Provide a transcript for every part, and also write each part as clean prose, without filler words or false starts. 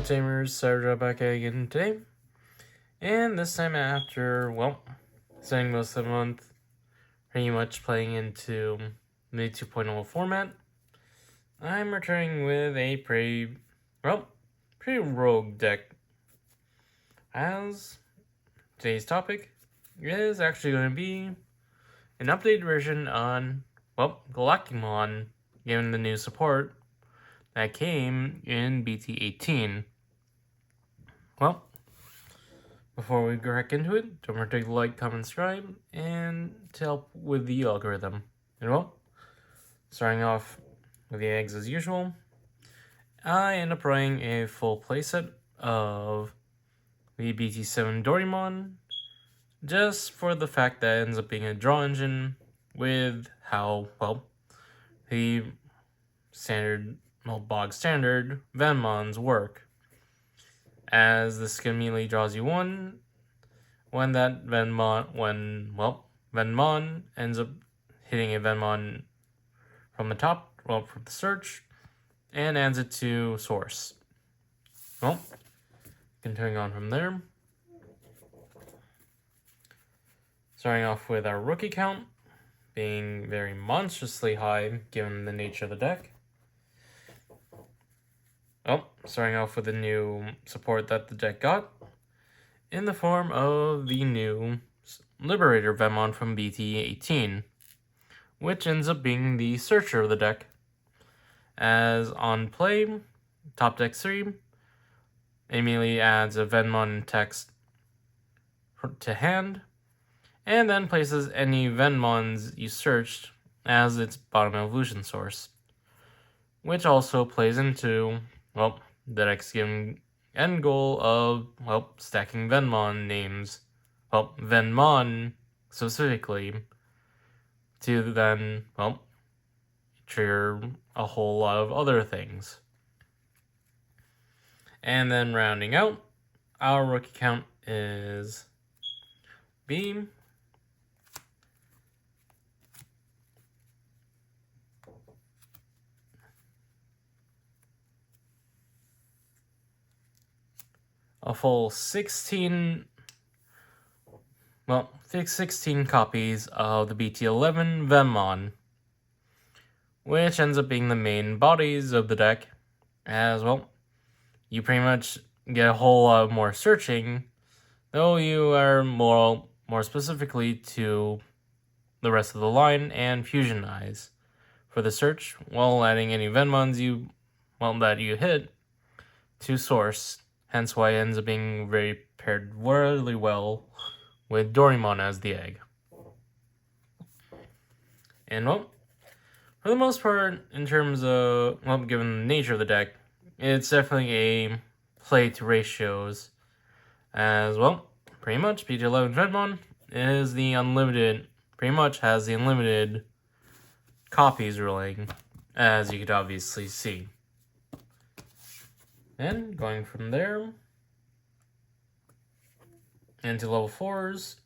Tamers, Sarah back again today, and this time after, spending most of the month pretty much playing into the 2.0 format, I'm returning with a pretty rogue deck, as today's topic is actually going to be an updated version on, Galacticmon, given the new support that came in BT 18. Well, before we go back into it, don't forget to like, comment, subscribe, and to help with the algorithm. And starting off with the eggs as usual, I end up running a full playset of the BT7 Doraemon, just for the fact that it ends up being a draw engine with how, the bog standard Venmons work, as this immediately draws you one when that Venmon ends up hitting a Venmon from the top, from the search, and adds it to source. Well, continuing on from there, starting off with our rookie count being very monstrously high given the nature of the deck. Starting off with the new support that the deck got, in the form of the new Liberator Venmon from BT 18, which ends up being the searcher of the deck. As on play, top deck 3 immediately adds a Venmon text to hand, and then places any Venmons you searched as its bottom evolution source, which also plays into, the deck's end goal of, stacking Venmon names, Venmon specifically, to then, trigger a whole lot of other things. And then rounding out, our rookie count is B. A full 16 copies of the BT11 Venmon, which ends up being the main bodies of the deck, as you pretty much get a whole lot more searching, though you are more specifically to the rest of the line and Fusion Eyes for the search, while adding any Venmons that you hit to source. Hence why it ends up being paired really well with Doraemon as the egg. And for the most part, in terms of, given the nature of the deck, it's definitely a play to ratios, as pretty much BT11 Venmon is the unlimited, has the unlimited copies ruling, as you could obviously see. And going from there into level 4s,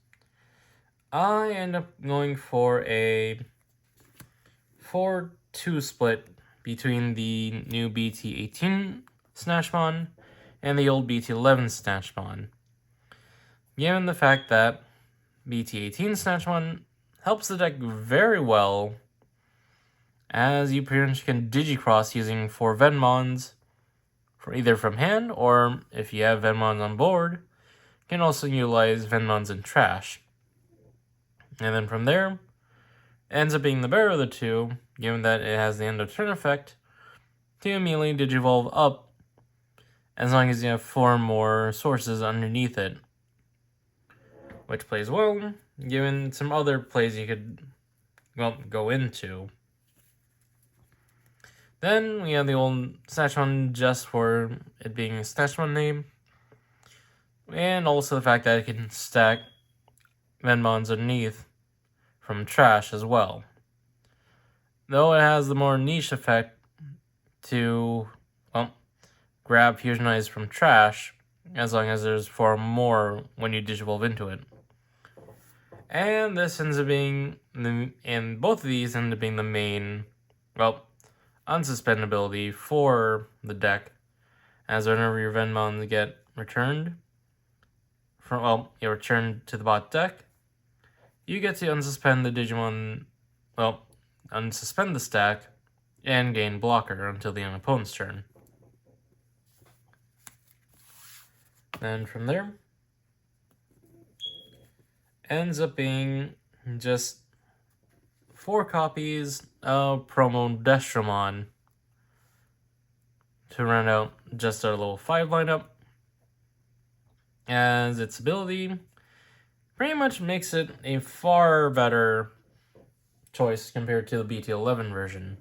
I end up going for a 4-2 split between the new BT18 Snatchmon and the old BT11 Snatchmon, given the fact that BT18 Snatchmon helps the deck very well, as you pretty much can digicross using 4 Venmons, either from hand, or if you have Venmons on board, you can also utilize Venmons in trash. And then from there, it ends up being the better of the two, given that it has the end of turn effect to immediately digivolve up, as long as you have 4 more sources underneath it, which plays well, given some other plays you could, go into. Then we have the old Snatchmon, just for it being a Snatchmon name, and also the fact that it can stack Venmons underneath from trash as well. Though it has the more niche effect to, grab Fusion Eyes from trash, as long as there's 4 more when you digivolve into it. And this ends up being, and both of these end up being the main, unsuspendability for the deck, as whenever your Venmons get returned returned to the bot deck, you get to unsuspend the Digimon, unsuspend the stack, and gain blocker until the end of opponent's turn. And from there, ends up being just 4 copies of Promo Destromon to round out just our level 5 lineup, as its ability pretty much makes it a far better choice compared to the BT11 version,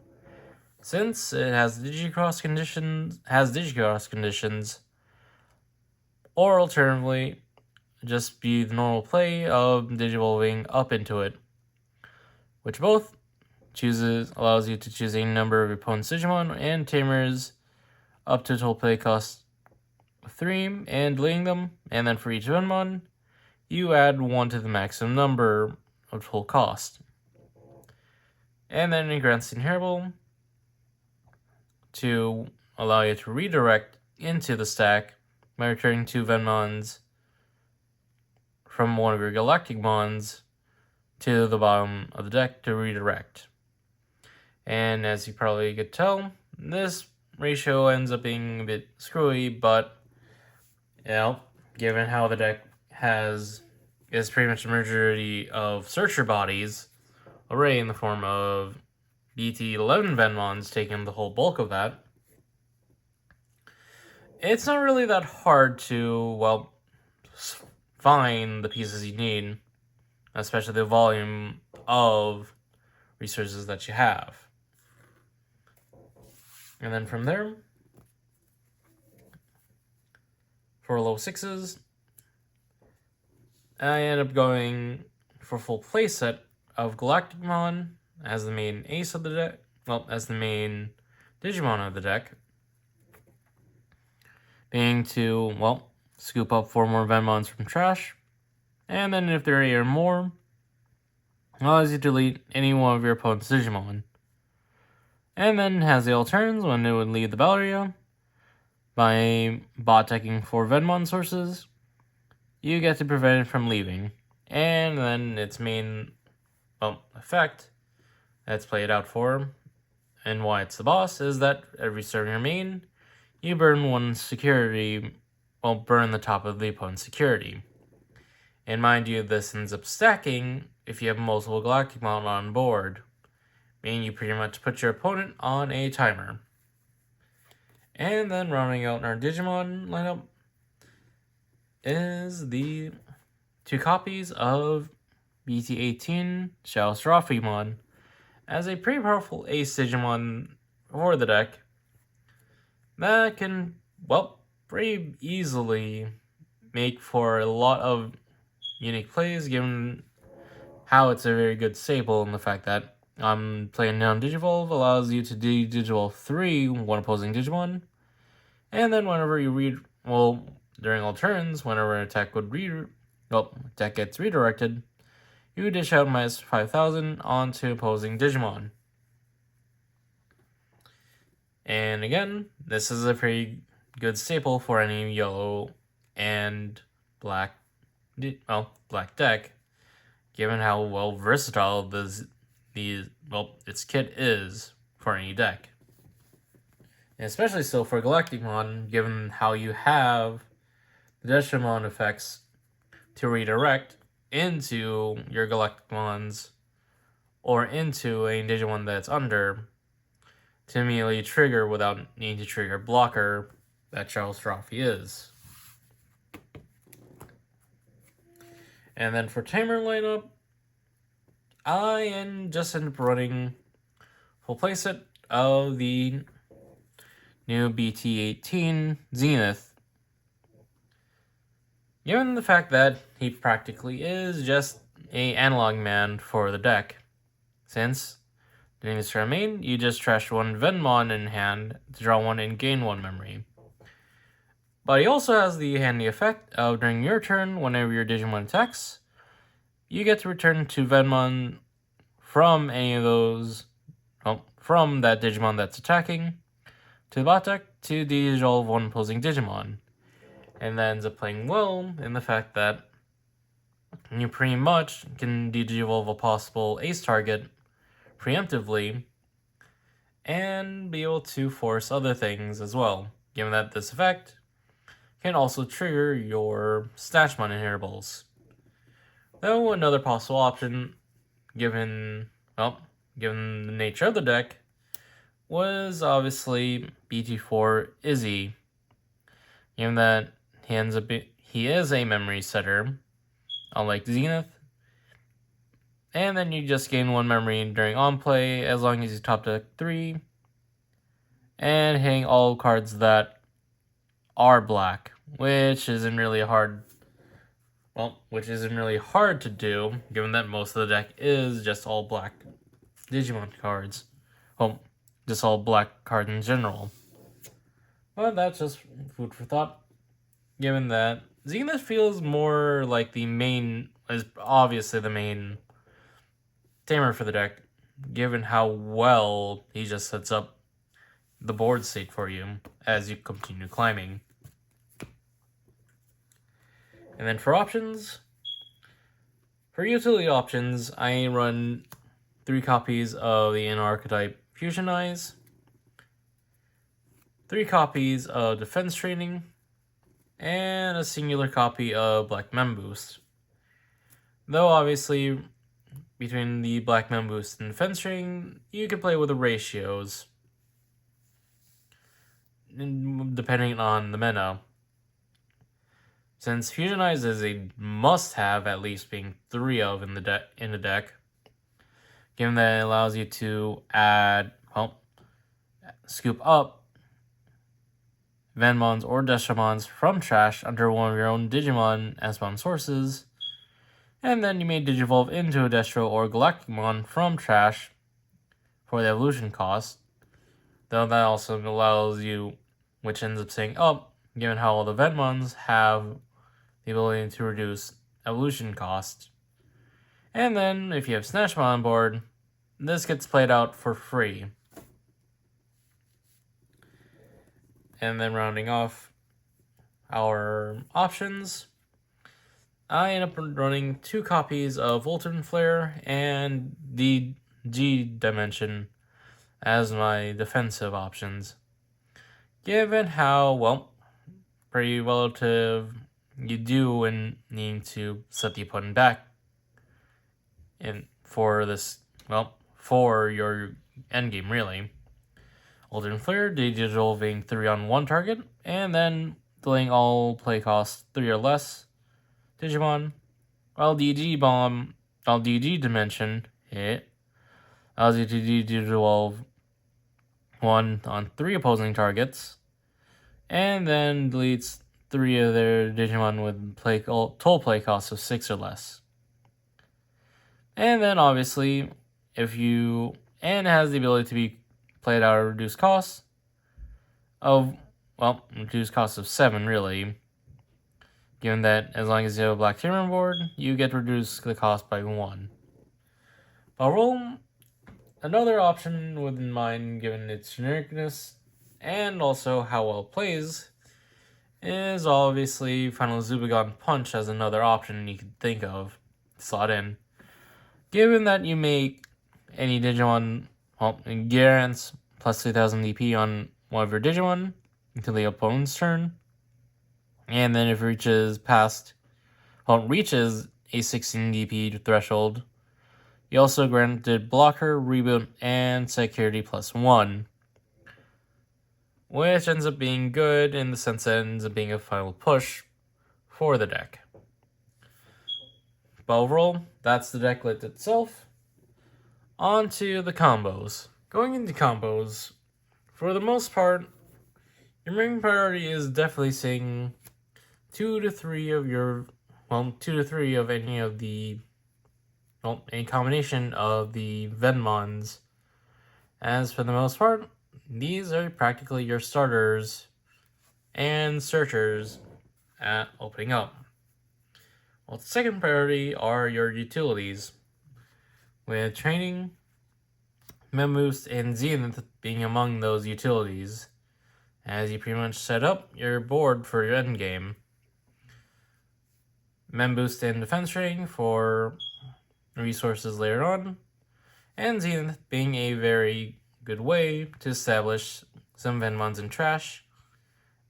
since it has Digicross conditions, or alternatively, just be the normal play of Digivolving up into it, which both allows you to choose a number of opponent's Digimon and Tamers up to total play cost 3 and deleting them, and then for each Venmon, you add 1 to the maximum number of total cost. And then it grants Inheritable to allow you to redirect into the stack by returning 2 Venmons from one of your Galacticmons to the bottom of the deck to redirect. And as you probably could tell, this ratio ends up being a bit screwy, but given how the deck is pretty much a majority of searcher bodies already in the form of BT11 Venmons taking the whole bulk of that, it's not really that hard to, find the pieces you need, especially the volume of resources that you have. And then from there, for low 6s, I end up going for full playset of Galacticmon as the main ace of the deck, as the main Digimon of the deck, being to, scoop up 4 more Venmons from trash, and then if there are 8 or more, allows you to delete any one of your opponent's Digimon. And then has the alterns when it would leave the battle area by bot decking 4 Venmon sources. You get to prevent it from leaving. And then its main effect that's played out for, and why it's the boss, is that every turn your main, you burn one security, burn the top of the opponent's security. And mind you, this ends up stacking if you have multiple Galacticmon on board, meaning you pretty much put your opponent on a timer. And then rounding out our Digimon lineup is the 2 copies of BT18 Shellstrophiemon as a pretty powerful ace Digimon for the deck that can, pretty easily make for a lot of unique plays, given how it's a very good staple in the fact that playing down Digivolve allows you to Digivolve 3 one opposing Digimon, and then whenever you during all turns, whenever an attack deck gets redirected, you dish out minus 5,000 onto opposing Digimon. And again, this is a pretty good staple for any yellow and black deck, given how versatile its kit is for any deck. And especially so for Galacticmon, given how you have the Destromon effects to redirect into your Galacticmons or into a Digimon that's under to immediately trigger without needing to trigger blocker that Charles Trophy is. And then for Tamer lineup, I just end up running full playset of the new BT18 Zenith, given the fact that he practically is just an analog man for the deck, since during this turn main, you just trash 1 Venmon in hand to draw 1 and gain 1 memory. But he also has the handy effect of during your turn, whenever your Digimon attacks, you get to return 2 Venmon from any of those, from that Digimon that's attacking, to the bot deck to de-evolve one opposing Digimon. And that ends up playing well in the fact that you pretty much can de-evolve a possible ace target preemptively and be able to force other things as well, given that this effect can also trigger your Snatchmon inheritables. Though another possible option, given the nature of the deck, was obviously BT4 Izzy, given that he is a memory setter, unlike Zenith, and then you just gain 1 memory during on play as long as you top deck 3, and hitting all cards that are black, which isn't really hard to do, given that most of the deck is just all black Digimon cards. Well, just all black cards in general. But that's just food for thought, given that Zenith feels more like is obviously the main tamer for the deck, given how well he just sets up the board state for you as you continue climbing. And then for utility options, I run 3 copies of the Inner Archetype Fusion Eyes, 3 copies of Defense Training, and a singular copy of Black Mem Boost. Though obviously, between the Black Mem Boost and Defense Training, you can play with the ratios, depending on the meta. Since Fusion Eyes is a must-have, at least being 3 of in the deck, given that it allows you to scoop up Venmons or Destromons from trash under one of your own Digimon as spawn sources, and then you may Digivolve into a Destro or Galacticmon from trash for the evolution cost, though that also allows you, which ends up saying up, given how all the Venmons have the ability to reduce evolution cost. And then, if you have Snatchmon on board, this gets played out for free. And then rounding off our options, I end up running 2 copies of Ultimate Flare and the G Dimension as my defensive options, given how, pretty relative you do when needing to set the opponent back for your endgame, really. Ultimate Flare, de-dissolving 3 on 1 target, and then delaying all play costs 3 or less Digimon, while DG Dimension allows you to de-dissolve 1 on 3 opposing targets, and then deletes 3 of their Digimon with total play costs of 6 or less. And then obviously, it has the ability to be played out at reduced costs of 7 really, given that as long as you have a black tamer on board, you get to reduce the cost by 1. Overall, another option within mind, given its genericness and also how well it plays, is obviously Final Zubagon Punch as another option you could think of to slot in. Given that you make any Digimon guarants plus 3000 DP on one of your Digimon until the opponent's turn, and then if it reaches a 16 DP threshold, you also granted blocker, reboot, and security plus 1, which ends up being good in the sense that it ends up being a final push for the deck. But overall, that's the deck list itself. On to the combos. Going into combos, for the most part, your main priority is definitely seeing 2 to 3 of any of the, any combination of the Venmons. As for the most part, these are practically your starters and searchers at opening up. Well, the second priority are your utilities, with training, Mem Boost, and Zenith being among those utilities. as you pretty much set up your board for your endgame. Mem boost and defense rating for resources later on, and Zenith being a very good way to establish some Venmons in trash,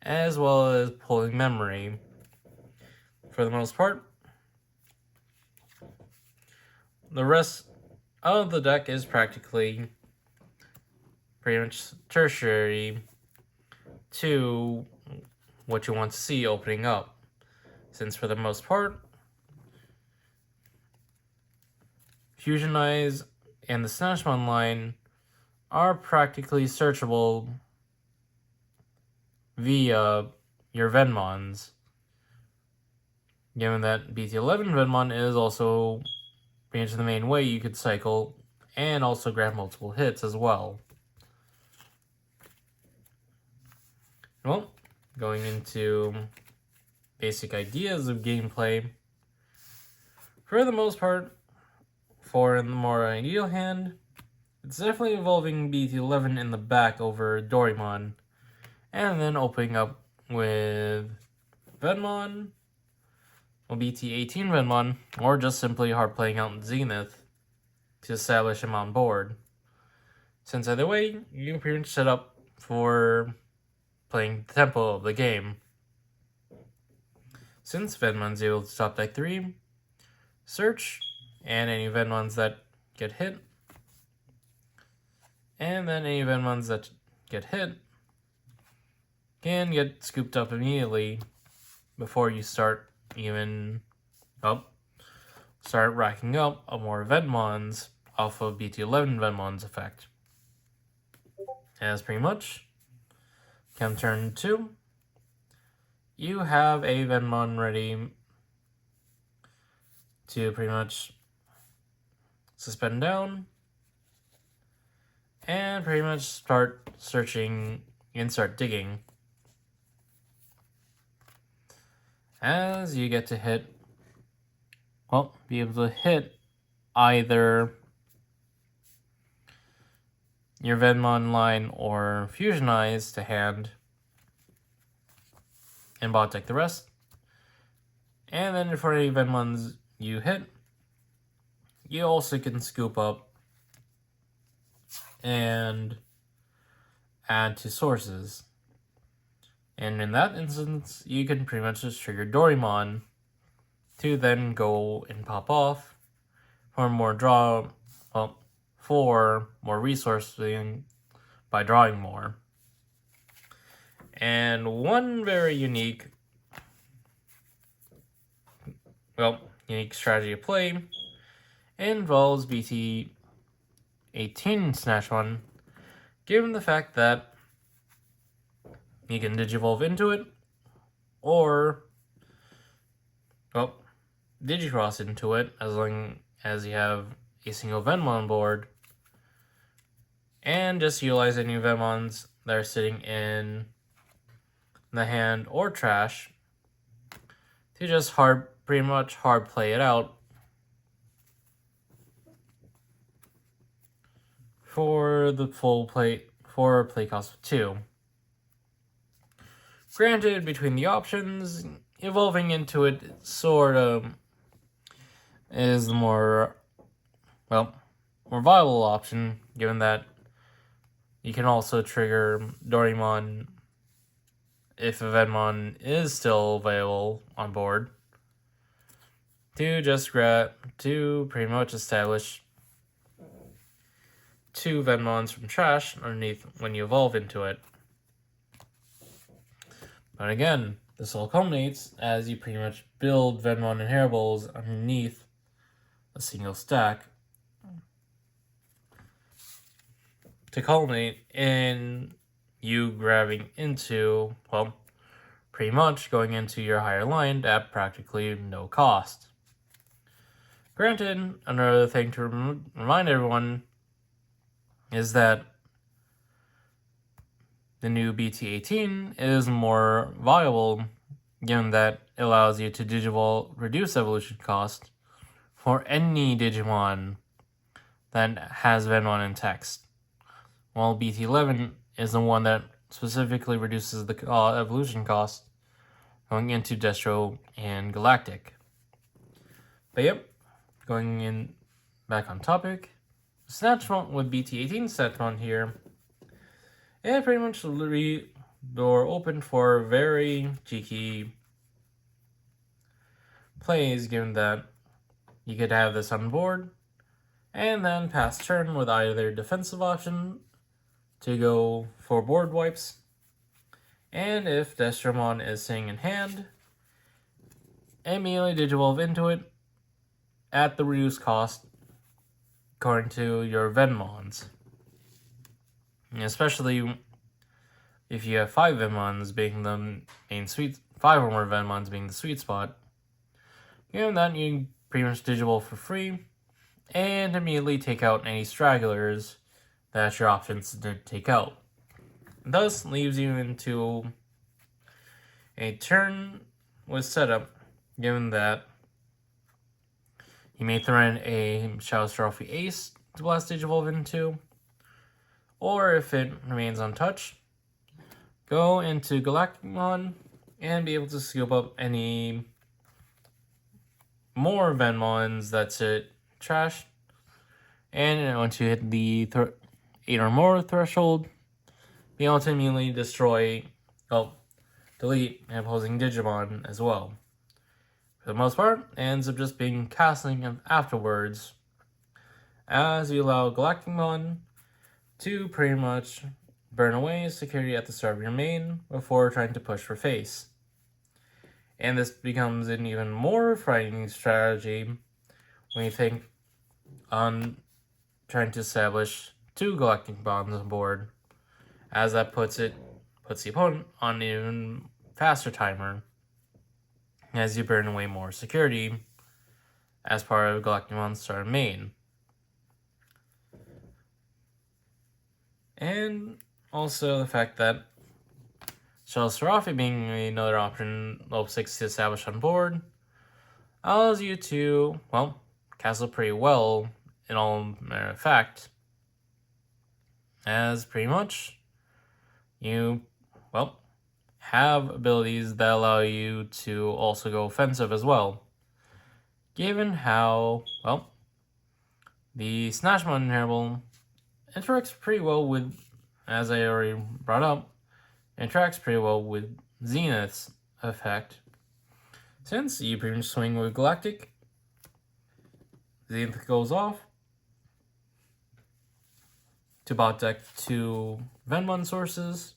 as well as pulling memory. For the most part, the rest of the deck is practically pretty much tertiary to what you want to see opening up, since for the most part, Fusion Eyes and the Snatchmon line are practically searchable via your Venmons, given that BT11 Venmon is also pretty much the main way you could cycle and also grab multiple hits as well. Well, going into basic ideas of gameplay, for the most part, for the more ideal hand, it's definitely involving BT11 in the back over Doraemon, and then opening up with Venmon, or BT18 Venmon, or just simply hard playing out in Zenith to establish him on board. Since either way, you can pretty much set up for playing the tempo of the game. Since Venmon's able to top deck 3, search, and any Venmons that get hit, and then any Venmons that get hit can get scooped up immediately before you start start racking up more Venmons off of BT11 Venmon's effect. As pretty much, come turn 2, you have a Venmon ready to pretty much suspend down and pretty much start searching and start digging. As you get to be able to hit either your Venmon line or Fusion Eyes to hand and bot deck the rest. And then for any Venmons you hit, you also can scoop up and add to sources. And in that instance, you can pretty much just trigger Doraemon to then go and pop off for more resourcing by drawing more. And one very unique strategy of play involves BT18 Snatchmon, given the fact that you can Digivolve into it, or Digicross into it, as long as you have a single Venmon on board, and just utilize any Venmons that are sitting in the hand or trash to just pretty much hard play it out for the full play cost of 2. Granted, between the options, evolving into it sort of is the more viable option, given that you can also trigger Doraemon if a Venmon is still available on board to pretty much establish 2 Venmons from trash underneath when you evolve into it. But again, this all culminates as you pretty much build Venmon inheritables underneath a single stack to culminate in you grabbing into, pretty much going into your higher line at practically no cost. Granted, another thing to remind everyone is that the new BT18 is more viable, given that it allows you to reduce evolution cost for any Digimon that has Venmon in text, while BT11 is the one that specifically reduces the evolution cost going into Destro and Galactic. But yep, going in back on topic, Snatchmon with BT18 Snatchmon here, and pretty much the door open for very cheeky plays, given that you could have this on board and then pass turn with either defensive option to go for board wipes, and if Destromon is sitting in hand, immediately Digivolve into it at the reduced cost according to your Venmons. Especially if you have 5 Venmons being the main sweet, 5 or more Venmons being the sweet spot, given that you pretty much Digivolve for free and immediately take out any stragglers that's your options to take out. Thus leaves you into a turn with setup, given that you may throw in a Shadow Trophy Ace to blast Digivolve into, or if it remains untouched, go into Galacticmon and be able to scoop up any more Venmons that's it trash, and once you hit the 8 or more threshold, be able to immediately delete an opposing Digimon as well. For the most part, it ends up just being casting afterwards, as you allow Galacticmon to pretty much burn away security at the start of your main before trying to push for face. And this becomes an even more frightening strategy when you think on trying to establish 2 Galacticmons on board, as that puts the opponent on an even faster timer as you burn away more security as part of Galacticmon's start main. And also the fact that Shell Serafi being another option, level 6 to establish on board, allows you to, well, castle pretty well in all matter of fact, as pretty much you, well, have abilities that allow you to also go offensive as well, given how, well, the Snatchmon inheritable interacts pretty well with, as I already brought up, interacts pretty well with Zenith's effect, since you pretty much swing with Galactic, Zenith goes off to bot deck 2 Venmon sources,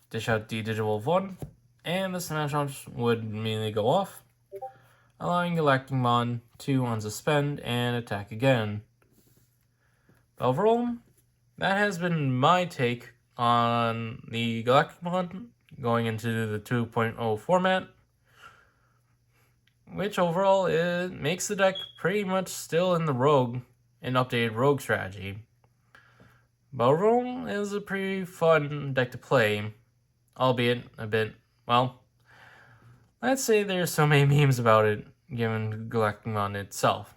dish out the Digivolve 1, and the Snatchmon would immediately go off, allowing Galacticmon to unsuspend and attack again. Overall, that has been my take on the Galacticmon going into the 2.0 format, which overall it makes the deck pretty much still in the Rogue, an updated Rogue strategy. But overall, it is a pretty fun deck to play, albeit a bit, well, let's say there's so many memes about it, given Galacticmon itself.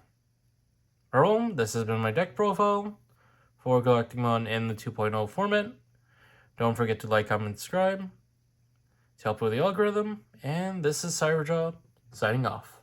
Overall, this has been my deck profile for Galacticmon in the 2.0 format. Don't forget to like, comment, and subscribe to help with the algorithm, and this is Cyberjaw, signing off.